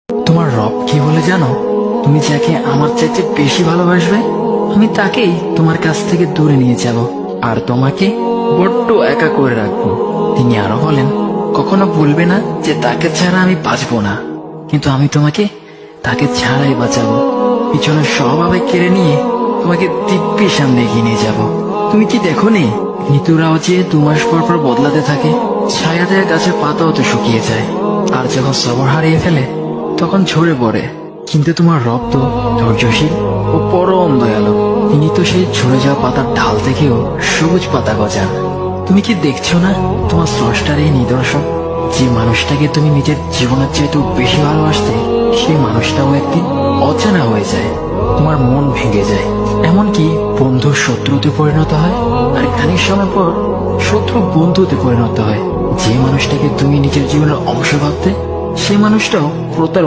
তোমার রব কি বলে জানো? তুমি যাকে আমার চাইতে বেশি ভালোবাসবে, আমি তাকেই তোমার কাছ থেকে দূরে নিয়ে যাব আর তোমাকে বড্ড একা করে রাখবো। তিনি আরো বলেন, কখনো বলবে না যে তাকে ছাড়া আমি বাঁচবো না, কিন্তু আমি তোমাকে তাকে ছাড়াই বাঁচাবো। পিছনের সব আবেগ কেড়ে নিয়ে তোমাকে দিব্যি সামনে এগিয়ে নিয়ে যাবো। তুমি কি দেখো নি, ঋতুরাও যে 2 মাস পর পর বদলাতে থাকে, ছায়া দেয়া গাছের পাতাও তো শুকিয়ে যায়, আর যখন সবর হারিয়ে ফেলে তখন ঝরে পড়ে। কিন্তু তোমার রব তো ধৈর্যশীল ও পরম দয়ালু। তিনি তো সেই ঝরে যাওয়া পাতার ঢাল থেকেও সবুজ পাতা গজান। তুমি কি দেখছো না, তোমার স্রষ্টার এই নিদর্শন? যে মানুষটাকে তুমি নিজের জীবনের চাইতেও বেশি ভালোবাসতে, সেই মানুষটাও একদিন অচেনা হয়ে যায়, তোমার মন ভেঙে যায়, এমনকি বন্ধু শত্রুতে পরিণত হয়, আর খানিক সময় পর শত্রু বন্ধুতে পরিণত হয়। যে মানুষটাকে তুমি নিজের জীবনের অংশ ভাবতে, সেই মানুষটাও প্রতারণা